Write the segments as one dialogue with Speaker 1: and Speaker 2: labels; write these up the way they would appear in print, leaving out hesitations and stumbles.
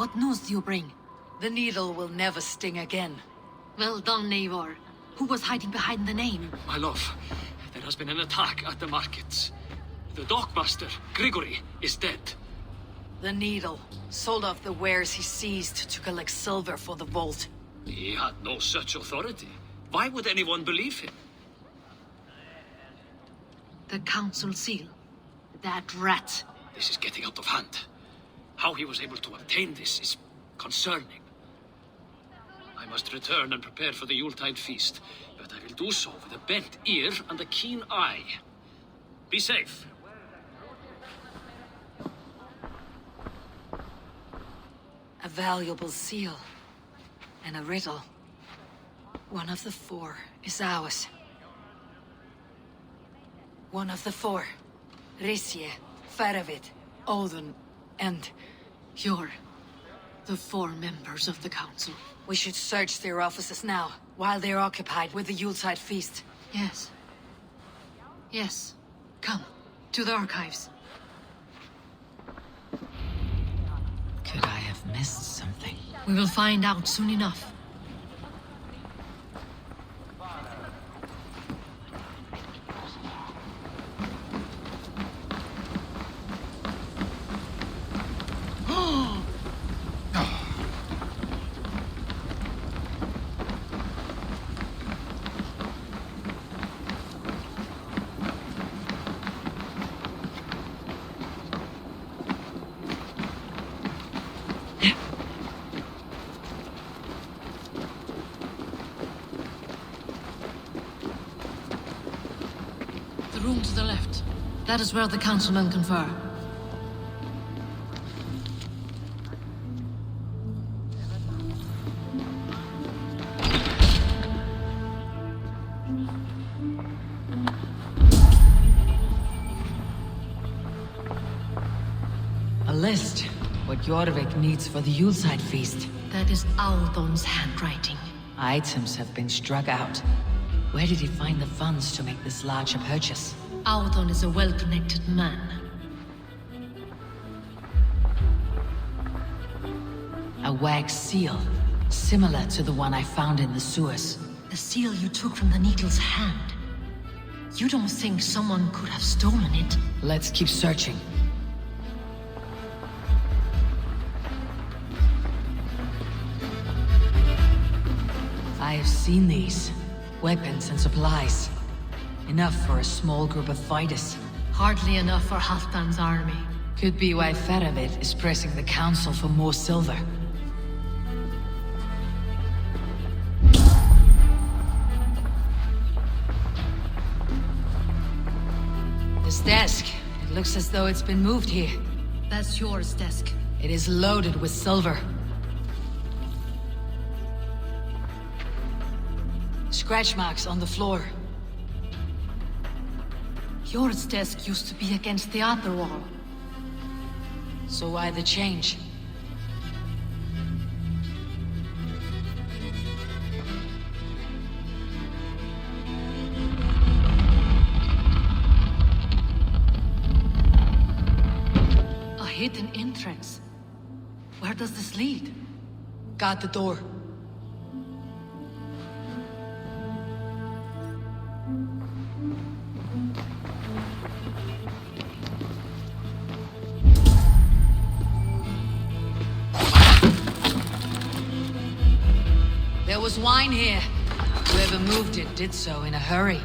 Speaker 1: What news do you bring?
Speaker 2: The needle will never sting again.
Speaker 1: Well done, Eivor. Who was hiding behind the name?
Speaker 3: My love, there has been an attack at the markets. The dockmaster, Grigory, is dead.
Speaker 2: The needle sold off the wares he seized to collect silver for the vault.
Speaker 3: He had no such authority. Why would anyone believe him?
Speaker 1: The council seal. That rat.
Speaker 3: This is getting out of hand. How he was able to obtain this is concerning. I must return and prepare for the Yuletide feast, but I will do so with a bent ear and a keen eye. Be safe.
Speaker 2: A valuable seal. And a riddle. One of the four is ours. One of the four. Risje, Faravid, Odin, and...
Speaker 1: You're the 4 members of the council.
Speaker 2: We should search their offices now, while they're occupied with the Yuletide feast.
Speaker 1: Yes. Yes. Come, to the archives.
Speaker 2: Could I have missed something?
Speaker 1: We will find out soon enough. The room to the left. That is where the councilmen confer.
Speaker 2: A list. What Jorvik needs for the Yuletide feast.
Speaker 1: That is Audon's handwriting.
Speaker 2: Items have been struck out. Where did he find the funds to make this larger purchase?
Speaker 1: Audon is a well-connected man.
Speaker 2: A wax seal, similar to the one I found in the sewers.
Speaker 1: The seal you took from the needle's hand. You don't think someone could have stolen it?
Speaker 2: Let's keep searching. I have seen these. Weapons and supplies. Enough for a small group of fighters.
Speaker 1: Hardly enough for Halfdan's army.
Speaker 2: Could be why Faravid is pressing the council for more silver. This desk. It looks as though it's been moved here.
Speaker 1: That's yours, desk.
Speaker 2: It is loaded with silver. Scratch marks on the floor.
Speaker 1: Yours desk used to be against the other wall.
Speaker 2: So why the change?
Speaker 1: A hidden entrance. Where does this lead?
Speaker 2: Guard the door. There was wine here. Whoever moved it did so in a hurry.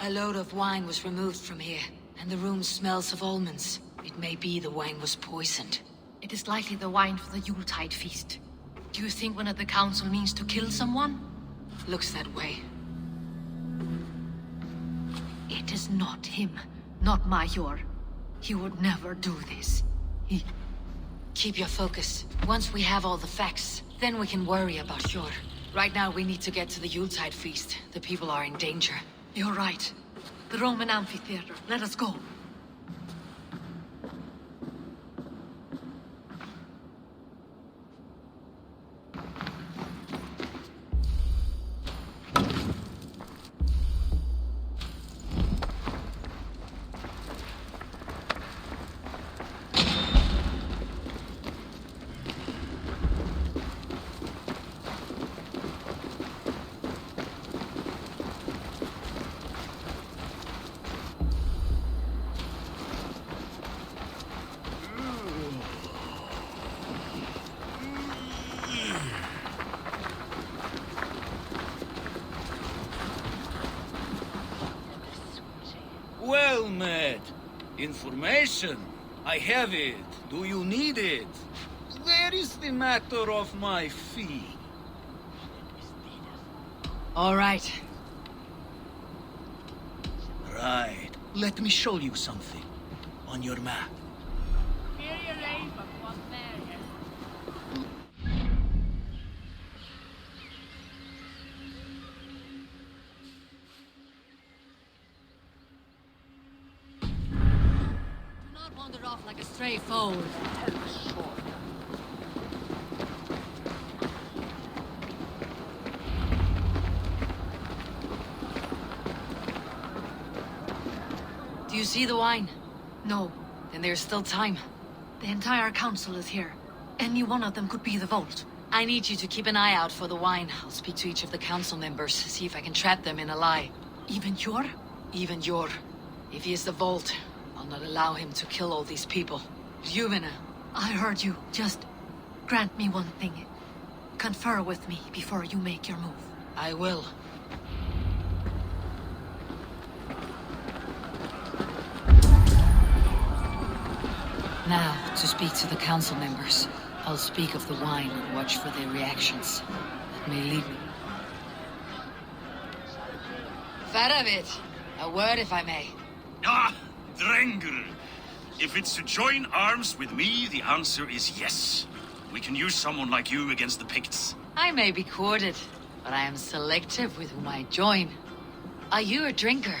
Speaker 2: A load of wine was removed from here, and the room smells of almonds. It may be the wine was poisoned.
Speaker 1: It is likely the wine for the Yuletide feast. Do you think one of the council means to kill someone?
Speaker 2: Looks that way.
Speaker 1: It is not him, not Major. He would never do this. He...
Speaker 2: Keep your focus. Once we have all the facts, then we can worry about Hjor. Right now we need to get to the Yuletide feast. The people are in danger.
Speaker 1: You're right. The Roman amphitheater. Let us go.
Speaker 4: Well met. Information. I have it. Do you need it? Where is the matter of my fee?
Speaker 2: All right.
Speaker 4: Right. Let me show you something. On your map.
Speaker 2: Do not wander off like a stray foal. Do you see the wine?
Speaker 1: No,
Speaker 2: Then there's still time.
Speaker 1: the entire council is here. Any one of them could be the vault.
Speaker 2: I need you to keep an eye out for the wine. I'll speak to each of the council members, see if I can trap them in a lie.
Speaker 1: Even Yor?
Speaker 2: Even Yor. If he is the vault, I'll not allow him to kill all these people. Juvena.
Speaker 1: I heard you. Just grant me one thing. Confer with me before you make your move.
Speaker 2: I will. Now, to speak to the council members. I'll speak of the wine and watch for their reactions. That may lead me. Varavit, a word if I may.
Speaker 5: Ah, Drengr. If it's to join arms with me, the answer is yes. We can use someone like you against the Picts.
Speaker 2: I may be courted, but I am selective with whom I join. Are you a drinker?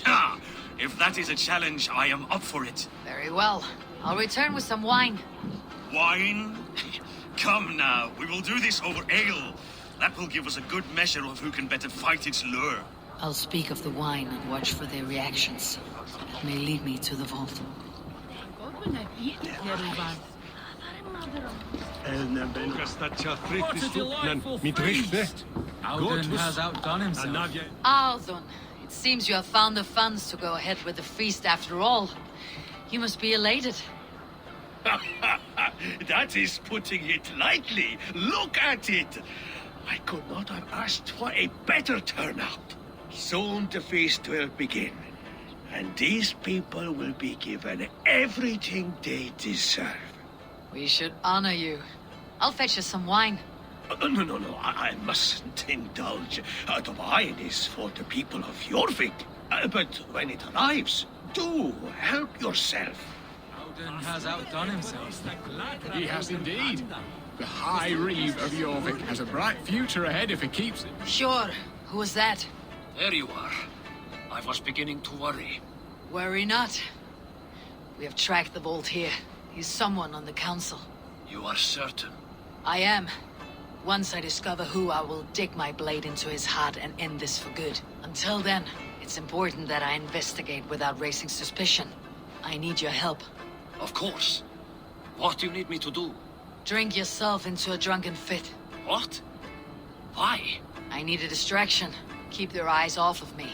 Speaker 5: Ha! If that is a challenge, I am up for it.
Speaker 2: Very well. I'll return with some wine.
Speaker 5: Wine? Come now, we will do this over ale. That will give us a good measure of who can better fight its lure.
Speaker 2: I'll speak of the wine and watch for their reactions. That may lead me to the vault.
Speaker 6: Auden has outdone himself.
Speaker 2: Althun, it seems you have found the funds to go ahead with the feast after all. You must be elated.
Speaker 5: That is putting it lightly. Look at it. I could not have asked for a better turnout. Soon the feast will begin. And these people will be given everything they deserve.
Speaker 2: We should honor you. I'll fetch us some wine.
Speaker 5: No, I mustn't indulge. The wine is for the people of Jorvik. But when it arrives, do help yourself.
Speaker 6: Auden has outdone himself.
Speaker 7: He has indeed. The High Reeve of Jorvik has a bright future ahead if he keeps it.
Speaker 2: Sure. Who was that?
Speaker 3: There you are. I was beginning to worry.
Speaker 2: Worry not. We have tracked the vault here. He's someone on the council.
Speaker 3: You are certain?
Speaker 2: I am. Once I discover who, I will dig my blade into his heart and end this for good. Until then, it's important that I investigate without raising suspicion. I need your help.
Speaker 3: Of course. What do you need me to do?
Speaker 2: Drink yourself into a drunken fit.
Speaker 3: What? Why?
Speaker 2: I need a distraction. Keep their eyes off of me.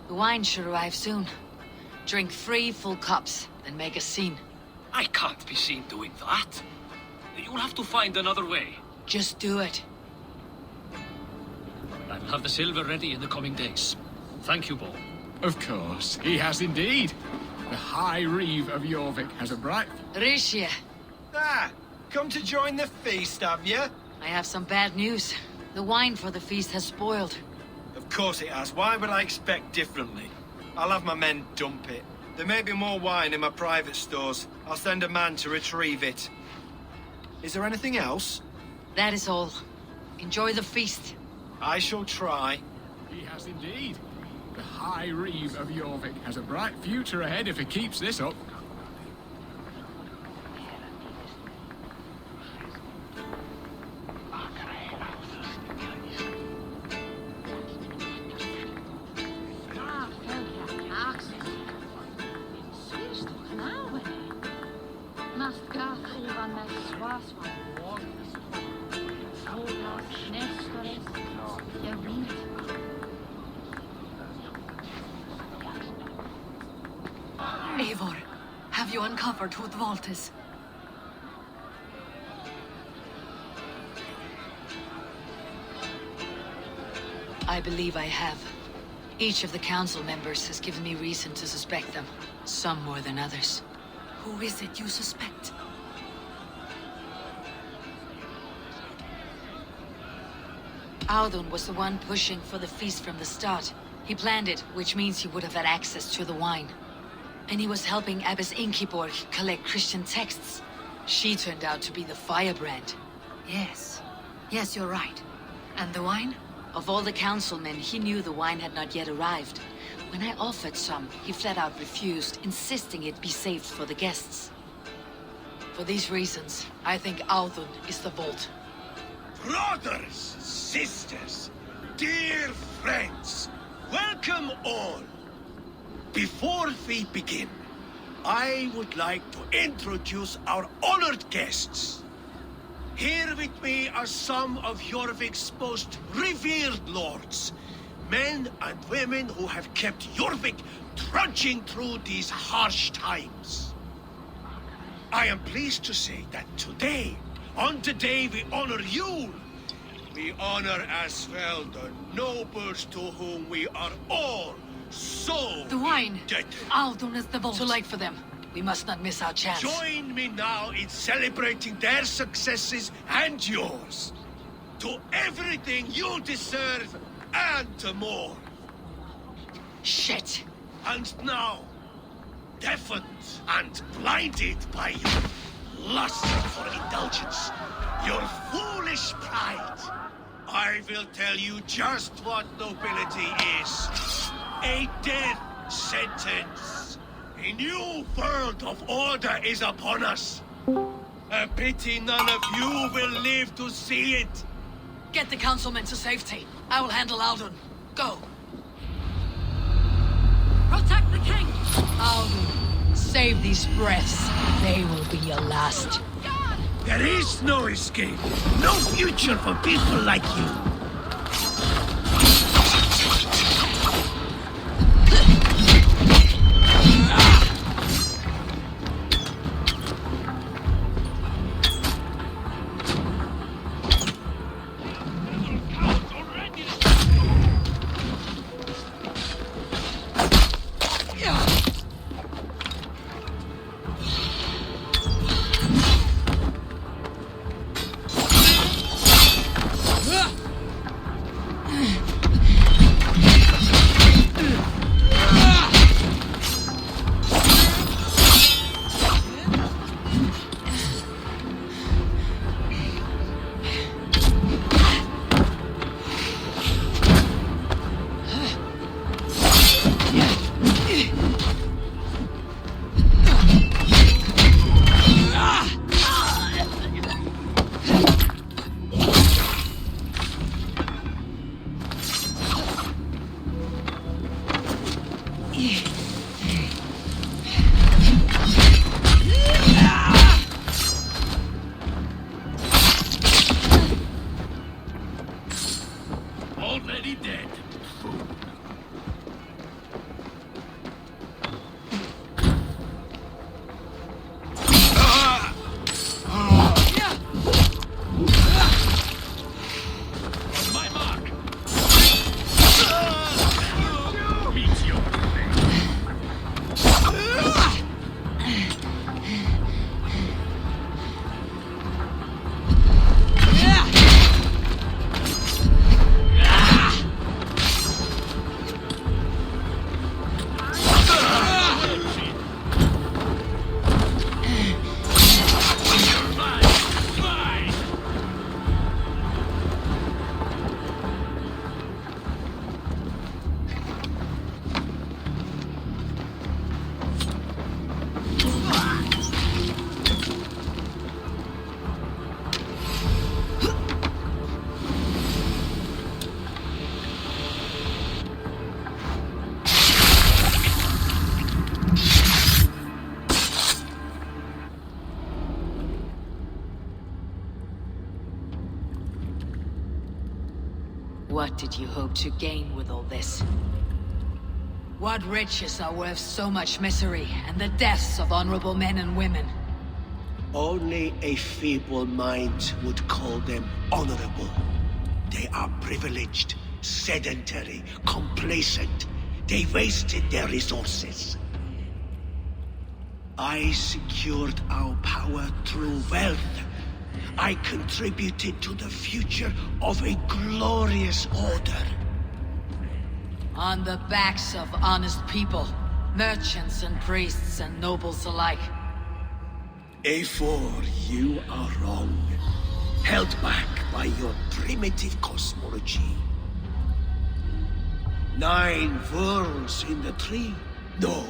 Speaker 2: The wine should arrive soon. Drink 3 full cups, then make a scene.
Speaker 3: I can't be seen doing that. You'll have to find another way.
Speaker 2: Just do it.
Speaker 3: I'll have the silver ready in the coming days. Thank you, Bo.
Speaker 7: Of course, he has indeed. The High Reeve of Jorvik has a bright...
Speaker 2: Rishia,
Speaker 8: Ah, come to join the feast, have you?
Speaker 2: I have some bad news. The wine for the feast has spoiled.
Speaker 8: Of course it has. Why would I expect differently? I'll have my men dump it. There may be more wine in my private stores. I'll send a man to retrieve it. Is there anything else?
Speaker 2: That is all. Enjoy the feast.
Speaker 8: I shall try.
Speaker 7: He has indeed. The High Reeve of Jorvik has a bright future ahead if he keeps this up.
Speaker 1: Eivor, have you uncovered who the vault is?
Speaker 2: I believe I have. Each of the council members has given me reason to suspect them. Some more than others.
Speaker 1: Who is it you suspect?
Speaker 2: Audun was the one pushing for the feast from the start. He planned it, which means he would have had access to the wine. And he was helping Abbess Ingeborg collect Christian texts. She turned out to be the firebrand.
Speaker 1: Yes. Yes, you're right. And the wine?
Speaker 2: Of all the councilmen, he knew the wine had not yet arrived. When I offered some, he flat out refused, insisting it be saved for the guests. For these reasons, I think Audun is the vault.
Speaker 5: Brothers, sisters, dear friends, welcome all. Before we begin, I would like to introduce our honored guests. Here with me are some of Jorvik's most revered lords, men and women who have kept Jorvik trudging through these harsh times. I am pleased to say that today, on the day we honor you, we honor as well the nobles to whom we are all so
Speaker 1: The wine!
Speaker 5: indebted.
Speaker 1: Audun is the vault.
Speaker 2: Too late for them. We must not miss our chance.
Speaker 5: Join me now in celebrating their successes and yours. To everything you deserve and more.
Speaker 2: Shit!
Speaker 5: And now, deafened and blinded by your lust for indulgence, your foolish pride, I will tell you just what nobility is. A death sentence. A new world of order is upon us. A pity none of you will live to see it.
Speaker 2: Get the councilmen to safety. I will handle Audun. Go.
Speaker 1: Protect the king!
Speaker 2: Audun, save these breaths. They will be your last.
Speaker 5: There is no escape, no future for people like you. Already dead. On my mark. Meet your
Speaker 2: What did you hope to gain with all this? What riches are worth so much misery and the deaths of honorable men and women?
Speaker 5: Only a feeble mind would call them honorable. They are privileged, sedentary, complacent. They wasted their resources. I secured our power through wealth. I contributed to the future of a glorious order.
Speaker 2: On the backs of honest people, merchants and priests and nobles alike.
Speaker 5: A4, you are wrong. Held back by your primitive cosmology. 9 worlds in the tree? No.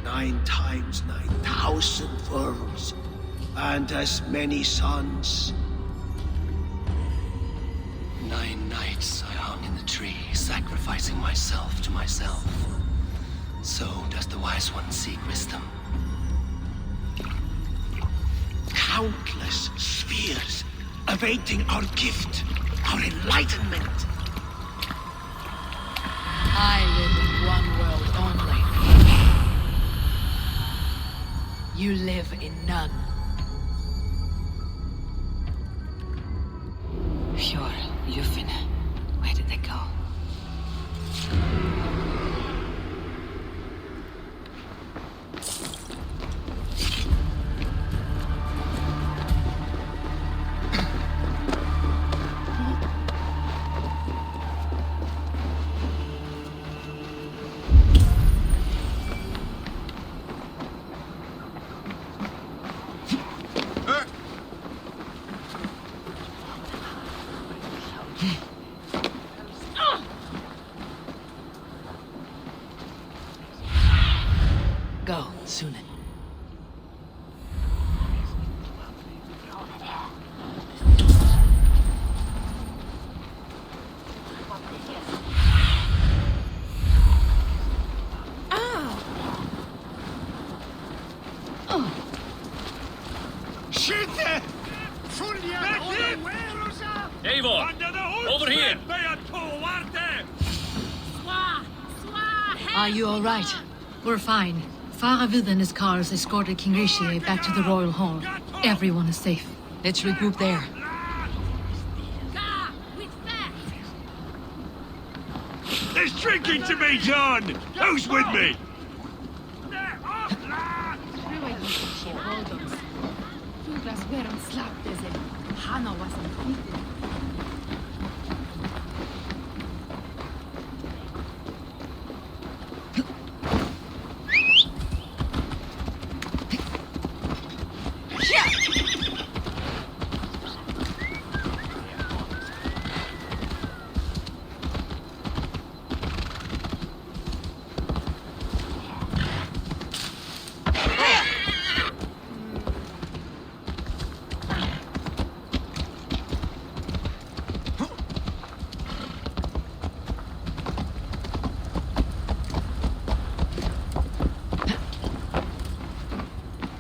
Speaker 5: 9 times 9,000 worlds. And as many suns.
Speaker 3: 9 nights I hung in the tree, sacrificing myself to myself. So does the Wise One seek wisdom.
Speaker 5: Countless spheres awaiting our gift, our enlightenment.
Speaker 2: I live in one world only. You live in none. Fjord, Yuffin, where did they go? Go, Sunan.
Speaker 5: Skytte!
Speaker 3: Eivor! Over here!
Speaker 1: Are you all right? We're fine. Faravid and his cars escorted King Rishi back to the royal hall. Everyone is safe.
Speaker 2: Let's regroup there.
Speaker 5: There's drinking to be done! Who's with me?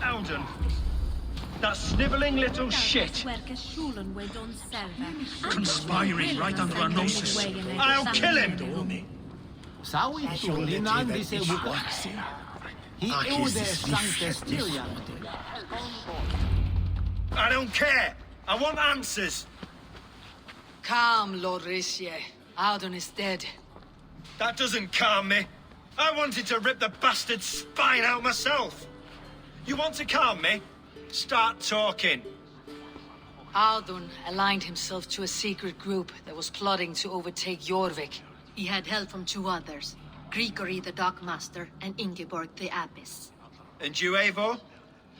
Speaker 8: Alden, that snivelling little shit.
Speaker 5: Conspiring right under our noses.
Speaker 8: I'll kill him! I don't care. I want answers.
Speaker 2: Calm, Lord Rishi. Audun is dead.
Speaker 8: That doesn't calm me. I wanted to rip the bastard's spine out myself. You want to calm me? Start talking.
Speaker 2: Audun aligned himself to a secret group that was plotting to overtake Jorvik.
Speaker 1: He had help from 2 others. Grigory the Dockmaster and Ingeborg the Abbess.
Speaker 8: And you, Eivor?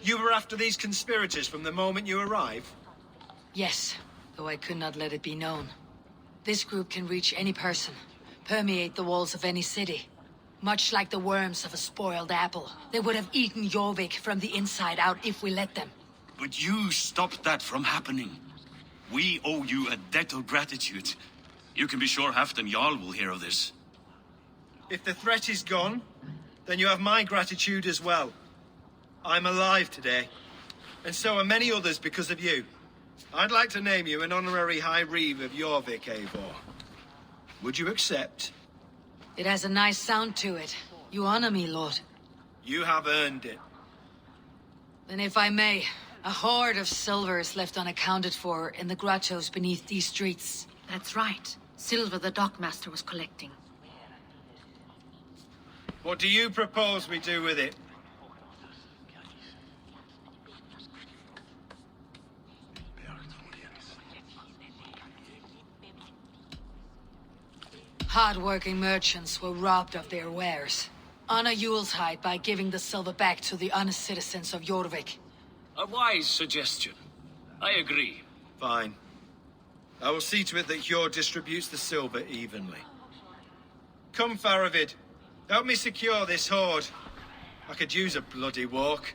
Speaker 8: You were after these conspirators from the moment you arrived?
Speaker 2: Yes, though I could not let it be known. This group can reach any person, permeate the walls of any city. Much like the worms of a spoiled apple, they would have eaten Jorvik from the inside out if we let them.
Speaker 9: But you stopped that from happening. We owe you a debt of gratitude. You can be sure Halfdan Jarl will hear of this.
Speaker 8: If the threat is gone, then you have my gratitude as well. I'm alive today, and so are many others because of you. I'd like to name you an honorary High Reeve of Jorvik, Eivor. Would you accept?
Speaker 2: It has a nice sound to it. You honor me, Lord.
Speaker 8: You have earned it.
Speaker 2: Then if I may, a hoard of silver is left unaccounted for in the grottos beneath these streets.
Speaker 1: That's right. Silver the dockmaster was collecting.
Speaker 8: What do you propose we do with it?
Speaker 2: Hard-working merchants were robbed of their wares. Honor Yuletide by giving the silver back to the honest citizens of Jorvik.
Speaker 3: A wise suggestion. I agree.
Speaker 8: Fine. I will see to it that Hjord distributes the silver evenly. Come, Faravid. Help me secure this hoard. I could use a bloody walk.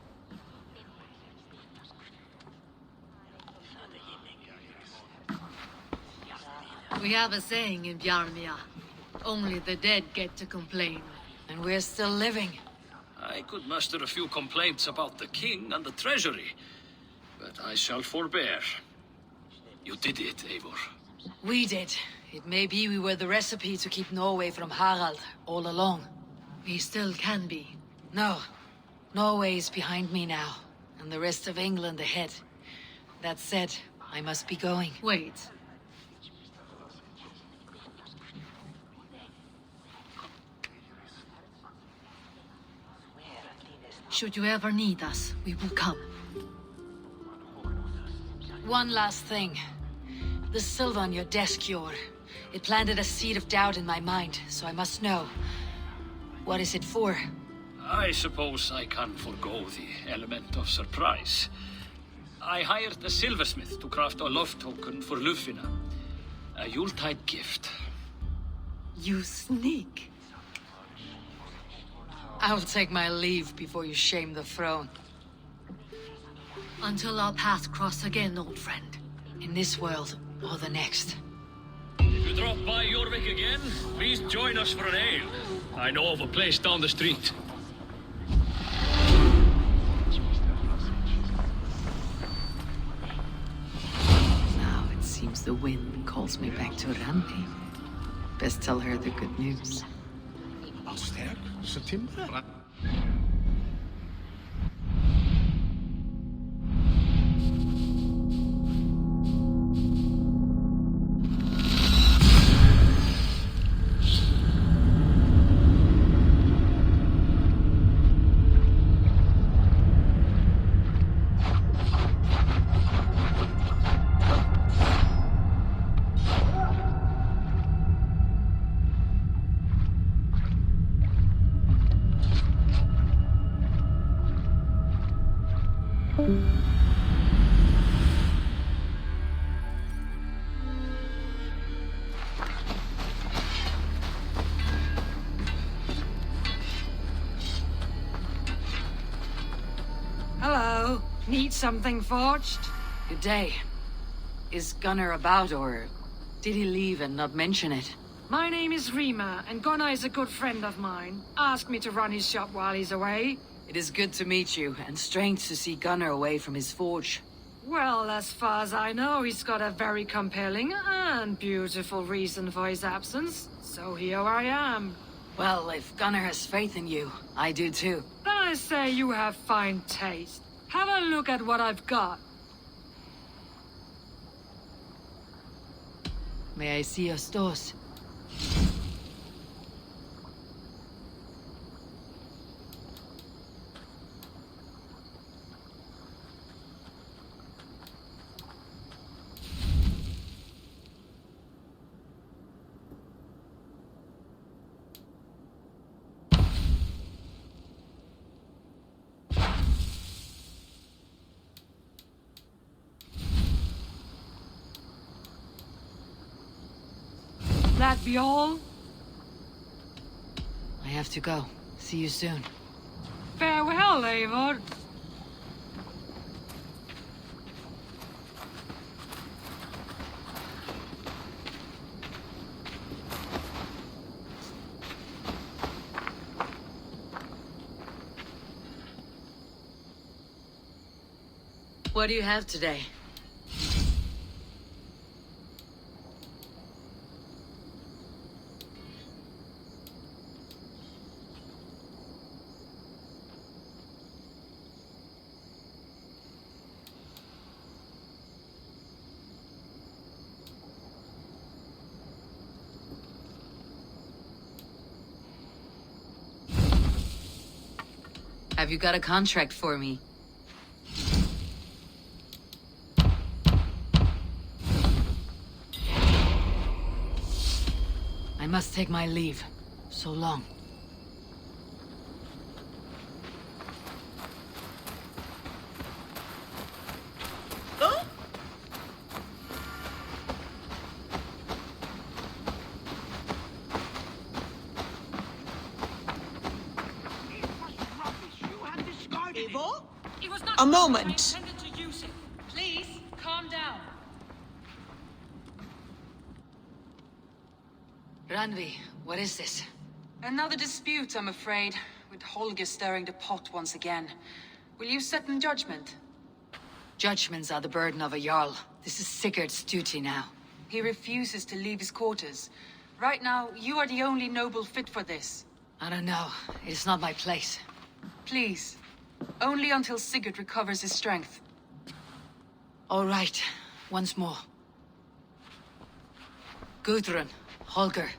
Speaker 1: We have a saying in Bjarmia. Only the dead get to complain.
Speaker 2: And we're still living.
Speaker 3: I could muster a few complaints about the king and the treasury, but I shall forbear. You did it, Eivor.
Speaker 2: We did. It may be we were the recipe to keep Norway from Harald all along.
Speaker 1: We still can be.
Speaker 2: No. Norway is behind me now, and the rest of England ahead. That said, I must be going.
Speaker 1: Wait. Should you ever need us, we will come.
Speaker 2: One last thing. The silver on your desk, Jord. It planted a seed of doubt in my mind, so I must know. What is it for?
Speaker 3: I suppose I can forego the element of surprise. I hired a silversmith to craft a love token for Lufina. A Yuletide gift.
Speaker 1: You sneak.
Speaker 2: I'll take my leave before you shame the throne.
Speaker 1: Until our paths cross again, old friend.
Speaker 2: In this world, or the next.
Speaker 3: If you drop by Jorvik again, please join us for an ale. I know of a place down the street.
Speaker 2: Now it seems the wind calls me back to Randi. Best tell her the good news.
Speaker 10: Hello. Need something forged?
Speaker 2: Good day. Is Gunnar about, or did he leave and not mention it?
Speaker 10: My name is Rima, and Gunnar is a good friend of mine. Asked me to run his shop while he's away.
Speaker 2: It is good to meet you, and strange to see Gunnar away from his forge.
Speaker 10: Well, as far as I know, he's got a very compelling and beautiful reason for his absence. So here I am.
Speaker 2: Well, if Gunnar has faith in you, I do too.
Speaker 10: Then I say you have fine taste. Have a look at what I've got.
Speaker 2: May I see your stores?
Speaker 10: That be all?
Speaker 2: I have to go. See you soon.
Speaker 10: Farewell, Eivor.
Speaker 2: What do you have today? Have you got a contract for me? I must take my leave. So long.
Speaker 11: A moment.
Speaker 10: Please, calm down.
Speaker 2: Randvi, what is this?
Speaker 12: Another dispute, I'm afraid, with Holger stirring the pot once again. Will you set in judgment?
Speaker 2: Judgments are the burden of a Jarl. This is Sigurd's duty now.
Speaker 12: He refuses to leave his quarters. Right now, you are the only noble fit for this.
Speaker 2: I don't know. It is not my place.
Speaker 12: Please. Only until Sigurd recovers his strength.
Speaker 2: All right. Once more. Gudrun, Holger,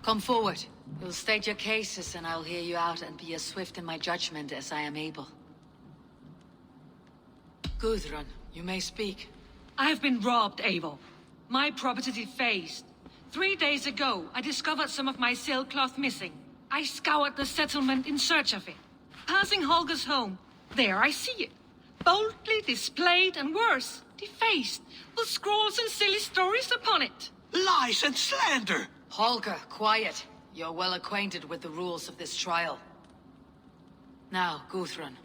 Speaker 2: come forward. You'll state your cases and I'll hear you out and be as swift in my judgment as I am able. Gudrun, you may speak.
Speaker 10: I have been robbed, Eivor. My property defaced. 3 days ago, I discovered some of my sailcloth missing. I scoured the settlement in search of it. Passing Holger's home, there I see it. Boldly displayed and worse, defaced, with scrawls and silly stories upon it.
Speaker 5: Lies and slander!
Speaker 2: Holger, quiet. You're well acquainted with the rules of this trial. Now, Gudrun,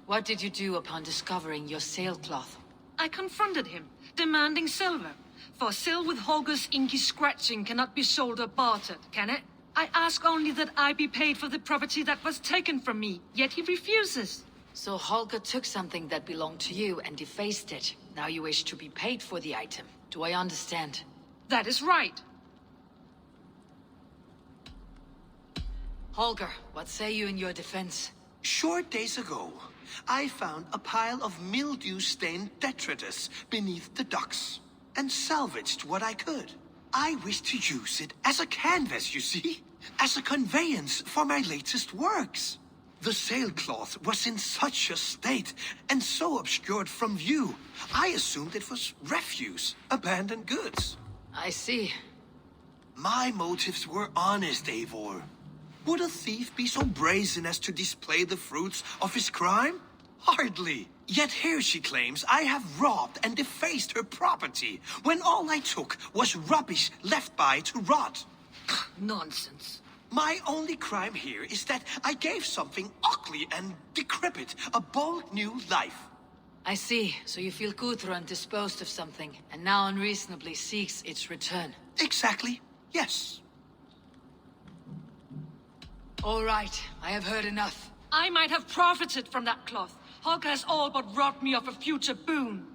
Speaker 2: what did you do upon discovering your sailcloth?
Speaker 10: I confronted him, demanding silver. For sil with Holger's inky scratching cannot be sold or bartered, can it? I ask only that I be paid for the property that was taken from me, yet he refuses.
Speaker 2: So Holger took something that belonged to you and defaced it. Now you wish to be paid for the item. Do I understand?
Speaker 10: That is right.
Speaker 2: Holger, what say you in your defense?
Speaker 5: Short days ago, I found a pile of mildew-stained detritus beneath the docks, and salvaged what I could. I wish to use it as a canvas, you see? As a conveyance for my latest works. The sailcloth was in such a state, and so obscured from view, I assumed it was refuse, abandoned goods.
Speaker 2: I see.
Speaker 5: My motives were honest, Eivor. Would a thief be so brazen as to display the fruits of his crime? Hardly. Yet here she claims I have robbed and defaced her property, when all I took was rubbish left by to rot.
Speaker 10: Nonsense.
Speaker 5: My only crime here is that I gave something ugly and decrepit a bold new life.
Speaker 2: I see. So you feel Gudrun disposed of something, and now unreasonably seeks its return.
Speaker 5: Exactly. Yes.
Speaker 2: All right. I have heard enough.
Speaker 10: I might have profited from that cloth. Holger has all but robbed me of a future boon.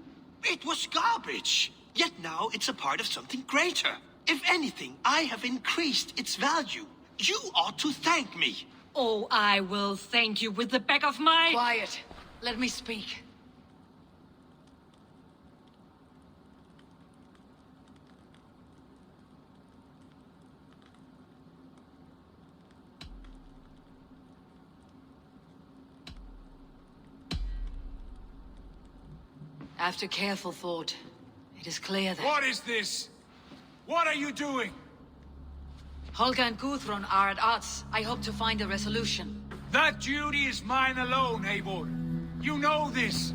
Speaker 5: It was garbage. Yet now it's a part of something greater. If anything, I have increased its value. You ought to thank me.
Speaker 10: Oh, I will thank you with the back of my...
Speaker 2: Quiet. Let me speak. After careful thought, it is clear that...
Speaker 4: What is this? What are you doing?
Speaker 2: Holger and Gudrun are at odds. I hope to find a resolution.
Speaker 4: That duty is mine alone, Eivor. You know this.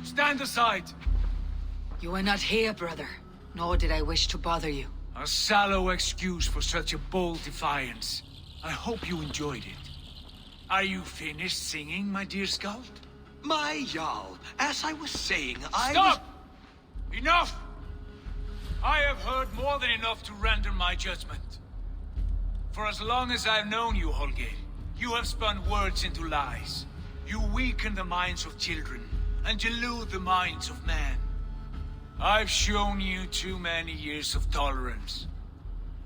Speaker 4: Stand aside.
Speaker 2: You were not here, brother. Nor did I wish to bother you.
Speaker 4: A sallow excuse for such a bold defiance. I hope you enjoyed it. Are you finished singing, my dear scout?
Speaker 5: My Jarl, as I was saying,
Speaker 4: Stop! Enough! I have heard more than enough to render my judgment. For as long as I've known you, Holger, you have spun words into lies. You weaken the minds of children, and delude the minds of men. I've shown you too many years of tolerance.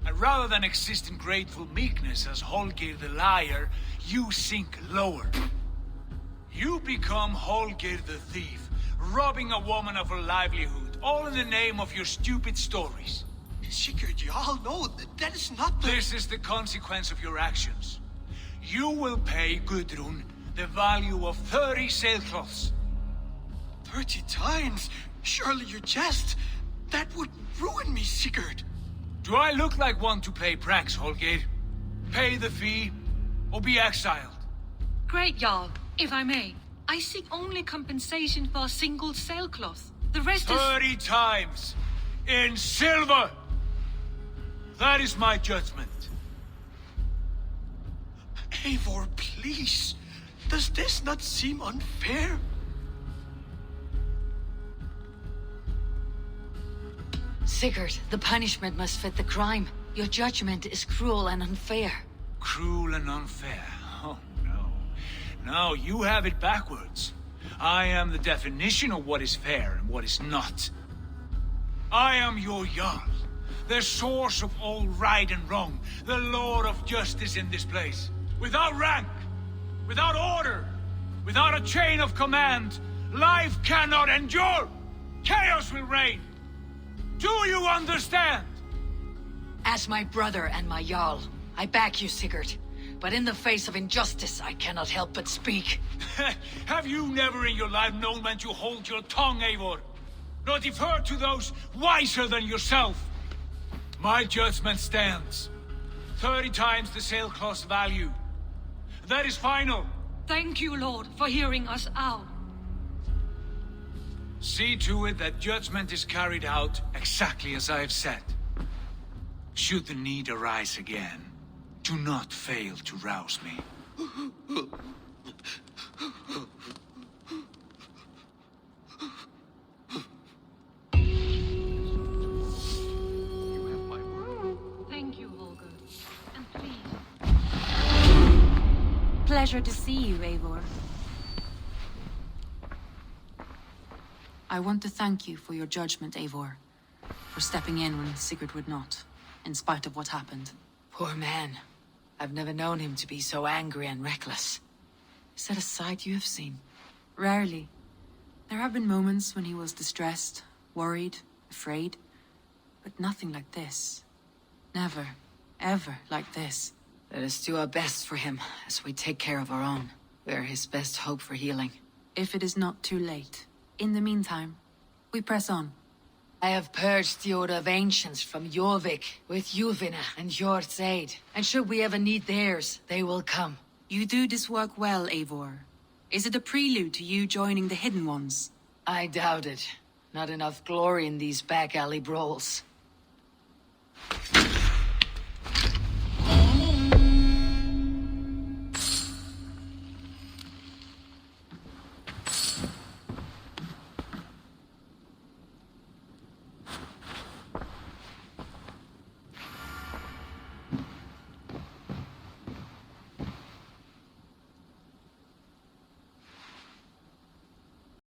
Speaker 4: And rather than exist in grateful meekness as Holger the liar, you sink lower. You become Holger the thief, robbing a woman of her livelihood, all in the name of your stupid stories.
Speaker 5: Sigurd, Jarl, no, that is not the...
Speaker 4: This is the consequence of your actions. You will pay Gudrun the value of 30 sailcloths.
Speaker 5: 30 times? Surely you jest. That would ruin me, Sigurd.
Speaker 4: Do I look like one to play pranks, Holgate? Pay the fee, or be exiled?
Speaker 10: Great, Jarl. If I may, I seek only compensation for a single sailcloth. The rest is...
Speaker 4: 30 times! In silver! That is my judgment.
Speaker 5: Eivor, please. Does this not seem unfair?
Speaker 2: Sigurd, the punishment must fit the crime. Your judgment is cruel and unfair.
Speaker 4: Cruel and unfair. Oh, no. No, you have it backwards. I am the definition of what is fair and what is not. I am your Jarl, the source of all right and wrong, the Lord of justice in this place. Without rank, without order, without a chain of command, life cannot endure. Chaos will reign. Do you understand?
Speaker 2: As my brother and my Jarl, I back you, Sigurd. But in the face of injustice, I cannot help but speak.
Speaker 4: Have you never in your life known when to hold your tongue, Eivor? Nor defer to those wiser than yourself? My judgment stands. 30 times the sailcloth's value. That is final.
Speaker 10: Thank you, Lord, for hearing us out.
Speaker 4: See to it that judgment is carried out exactly as I have said. Should the need arise again, do not fail to rouse me.
Speaker 10: Thank you, Holger. And please...
Speaker 12: Pleasure to see you, Eivor. I want to thank you for your judgment, Eivor. For stepping in when Sigurd would not, in spite of what happened.
Speaker 2: Poor man. I've never known him to be so angry and reckless. Is that a side you have seen?
Speaker 12: Rarely. There have been moments when he was distressed, worried, afraid. But nothing like this. Never, ever like this.
Speaker 2: Let us do our best for him, as we take care of our own. We are his best hope for healing.
Speaker 12: If it is not too late. In the meantime, we press on.
Speaker 2: I have purged the Order of Ancients from Jorvik with Yuvina and Jord's aid. And should we ever need theirs, they will come.
Speaker 12: You do this work well, Eivor. Is it a prelude to you joining the Hidden Ones?
Speaker 2: I doubt it. Not enough glory in these back alley brawls.